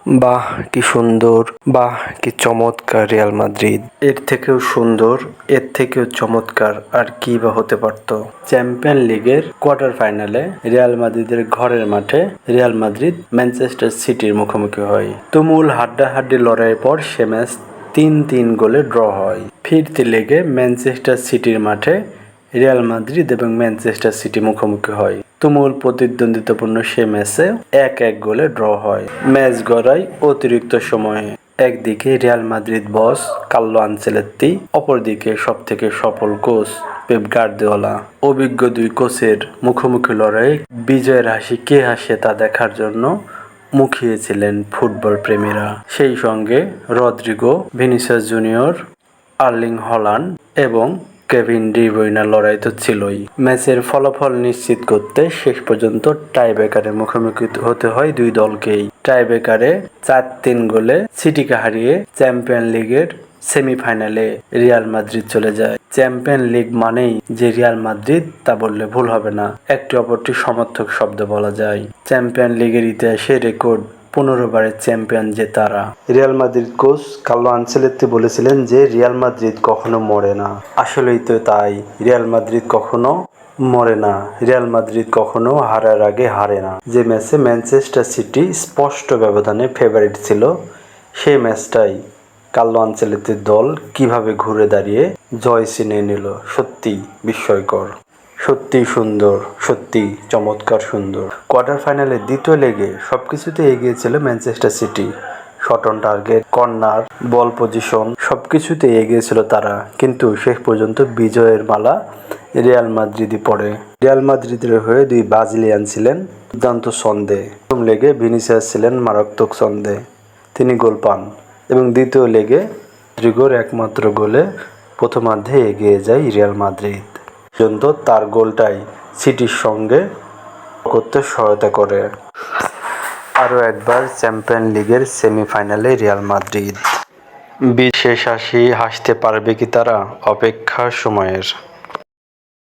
বাহ কি সুন্দর, বাহ কি চমৎকার রিয়াল মাদ্রিদ। এর থেকেও সুন্দর, এর থেকেও চমৎকার আর কি বা হতে পারতো। চ্যাম্পিয়ন লিগের কোয়ার্টার ফাইনালে রিয়াল মাদ্রিদের ঘরের মাঠে রিয়াল মাদ্রিদ ম্যানচেস্টার সিটির মুখোমুখি হয়। তুমুল হাড্ডাহাড্ডি লড়াইয়ের পর সে ম্যাচ ৩-৩ গোলে ড্র হয়। ফিরতি লেগে ম্যানচেস্টার সিটির মাঠে রিয়াল মাদ্রিদ এবং ম্যানচেস্টার সিটি মুখোমুখি হয়। তুমুল প্রতিদ্বন্দ্বিতাপূর্ণ সে ম্যাচে ১-১ গোলে ড্র হয়। ম্যাচ গড়ায় অতিরিক্ত সময়ে। একদিকে রিয়াল মাদ্রিদ বস কার্লো আনচেলত্তি, অপরদিকে সবথেকে সফল কোচ পেপ গার্দিওলা। অভিজ্ঞ দুই কোচের মুখোমুখি লড়াইয়ে বিজয়ের হাসি কে হাসে তা দেখার জন্য মুখিয়ে ছিলেন ফুটবল প্রেমীরা। সেই সঙ্গে Rodrigo, Vinicius Junior, Erling Haaland এবং কেভিন ডি ব্রুইনার লড়াই তো ছিলই। ম্যাচের ফলাফল নিশ্চিত করতে শেষ পর্যন্ত টাইব্রেকারে মুখোমুখি হতে হয় দুই দলকেই। টাইব্রেকারে ৪-৩ গোলে সিটিকে হারিয়ে চ্যাম্পিয়ন লিগের সেমিফাইনালে রিয়াল মাদ্রিদ চলে যায়। চ্যাম্পিয়ন লিগ মানেই যে রিয়াল মাদ্রিদ তা বললে ভুল হবে না, একটি অপরটি সমর্থক শব্দ বলা যায়। চ্যাম্পিয়ন লিগের ইতিহাসে রেকর্ড ১৫ বারের চ্যাম্পিয়ন যে তারা। Real Madrid coach Carlo Ancelotti বলেছিলেন যে রিয়াল মাদ্রিদ কখনো মরে না। আসলেই তো তাই, রিয়াল মাদ্রিদ কখনো মরে না, রিয়াল মাদ্রিদ কখনো হারার আগে হারে না। যে ম্যাচে ম্যানচেস্টার সিটি স্পষ্ট ব্যবধানে ফেভারিট ছিল, সেই ম্যাচটাই কার্লো আনচেলত্তির দল কিভাবে ঘুরে দাঁড়িয়ে জয় ছিনিয়ে নিল, সত্যি বিস্ময়কর, সত্যিই সুন্দর, সত্যি চমৎকার সুন্দর। কোয়ার্টার ফাইনালের দ্বিতীয় লেগে সবকিছুতে এগিয়ে ছিল Manchester city. Shot on target, corner, ball position সবকিছুতে এগিয়ে ছিল তারা, কিন্তু শেষ পর্যন্ত বিজয়ের মালা রিয়াল মাদ্রিদই পড়ে। রিয়াল মাদ্রিদের হয়ে দুই ব্রাজিলিয়ান ছিলেন দুর্দান্ত ছন্দে। প্রথম লেগে ভিনিসিয়াস ছিলেন মারাত্মক ছন্দে, তিনি গোল পান এবং দ্বিতীয় লেগে রদ্রিগোর একমাত্র গোলে প্রথমার্ধে এগিয়ে যায় রিয়াল মাদ্রিদ। পর্যন্ত তার গোলটাই সিটির সঙ্গে করতে সহায়তা করে। আরও একবার চ্যাম্পিয়ন লিগের সেমিফাইনালে রিয়াল মাদ্রিদ। বিশেষ হাসি হাসতে পারবে কি তারা? অপেক্ষার সময়ের।